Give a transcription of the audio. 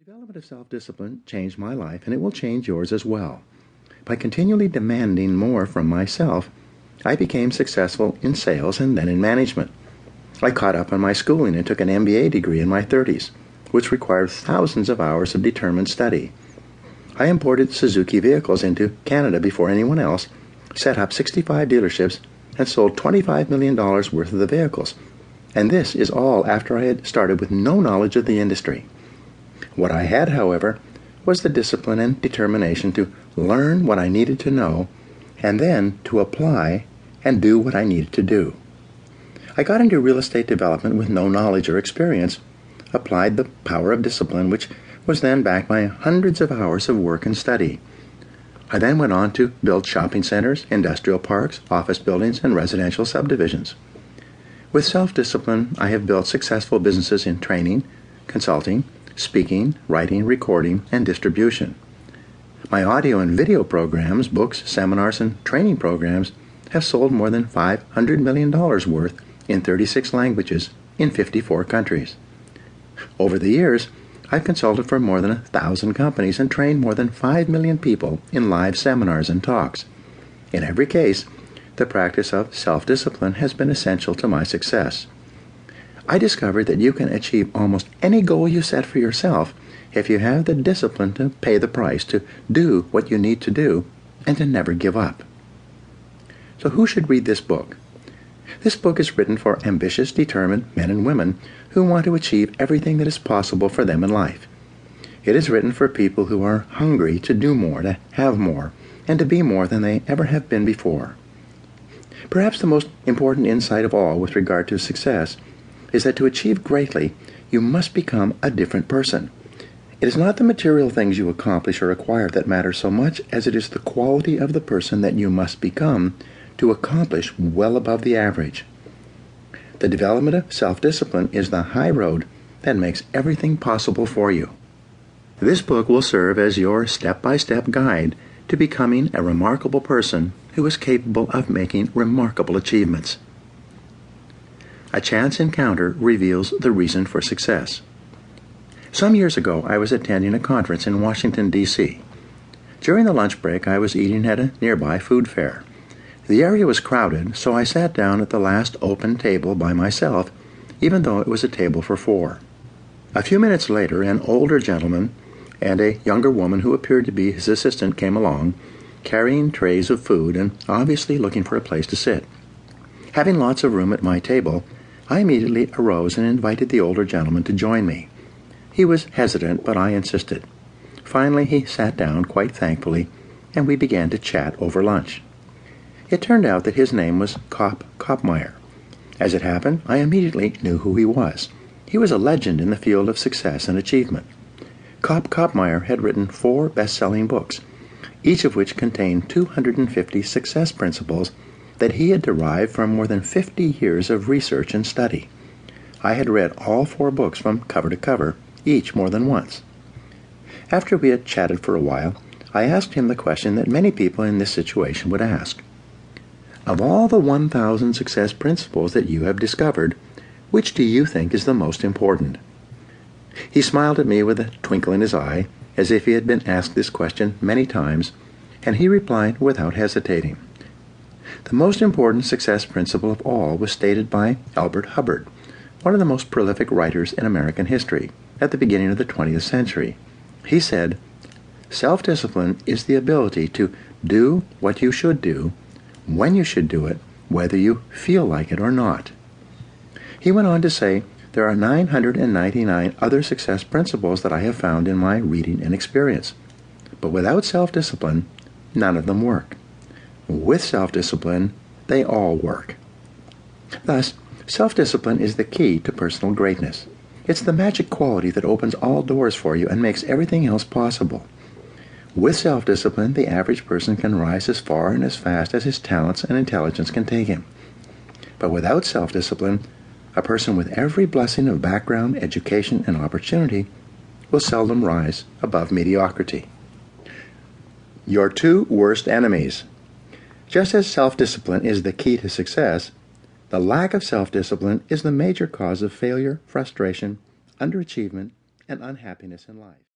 Development of self-discipline changed my life, and it will change yours as well. By continually demanding more from myself, I became successful in sales and then in management. I caught up on my schooling and took an MBA degree in my 30s, which required thousands of hours of determined study. I imported Suzuki vehicles into Canada before anyone else, set up 65 dealerships, and sold $25 million worth of the vehicles. And this is all after I had started with no knowledge of the industry. What I had, however, was the discipline and determination to learn what I needed to know and then to apply and do what I needed to do. I got into real estate development with no knowledge or experience, applied the power of discipline, which was then backed by hundreds of hours of work and study. I then went on to build shopping centers, industrial parks, office buildings, and residential subdivisions. With self-discipline, I have built successful businesses in training, consulting, speaking, writing, recording, and distribution. My audio and video programs, books, seminars, and training programs have sold more than $500 million worth in 36 languages in 54 countries. Over the years, I've consulted for more than 1,000 companies and trained more than 5 million people in live seminars and talks. In every case, the practice of self-discipline has been essential to my success. I discovered that you can achieve almost any goal you set for yourself if you have the discipline to pay the price, to do what you need to do, and to never give up. So who should read this book? This book is written for ambitious, determined men and women who want to achieve everything that is possible for them in life. It is written for people who are hungry to do more, to have more, and to be more than they ever have been before. Perhaps the most important insight of all with regard to success is that to achieve greatly, you must become a different person. It is not the material things you accomplish or acquire that matter so much as it is the quality of the person that you must become to accomplish well above the average. The development of self-discipline is the high road that makes everything possible for you. This book will serve as your step-by-step guide to becoming a remarkable person who is capable of making remarkable achievements. A chance encounter reveals the reason for success. Some years ago, I was attending a conference in Washington, D.C. During the lunch break, I was eating at a nearby food fair. The area was crowded, so I sat down at the last open table by myself, even though it was a table for 4. A few minutes later, an older gentleman and a younger woman who appeared to be his assistant came along, carrying trays of food and obviously looking for a place to sit. Having lots of room at my table, I immediately arose and invited the older gentleman to join me. He was hesitant, but I insisted. Finally, he sat down quite thankfully, and we began to chat over lunch. It turned out that his name was Kopmeyer. As it happened, I immediately knew who he was. He was a legend in the field of success and achievement. Kopmeyer had written 4 best-selling books, each of which contained 250 success principles that he had derived from more than 50 years of research and study. I had read all 4 books from cover to cover, each more than once. After we had chatted for a while, I asked him the question that many people in this situation would ask. Of all the 1,000 success principles that you have discovered, which do you think is the most important? He smiled at me with a twinkle in his eye, as if he had been asked this question many times, and he replied without hesitating. The most important success principle of all was stated by Albert Hubbard, one of the most prolific writers in American history, at the beginning of the 20th century. He said, "Self-discipline is the ability to do what you should do, when you should do it, whether you feel like it or not." He went on to say, there are 999 other success principles that I have found in my reading and experience. But without self-discipline, none of them work. With self-discipline, they all work. Thus, self-discipline is the key to personal greatness. It's the magic quality that opens all doors for you and makes everything else possible. With self-discipline, the average person can rise as far and as fast as his talents and intelligence can take him. But without self-discipline, a person with every blessing of background, education, and opportunity will seldom rise above mediocrity. Your 2 worst enemies. Just as self-discipline is the key to success, the lack of self-discipline is the major cause of failure, frustration, underachievement, and unhappiness in life.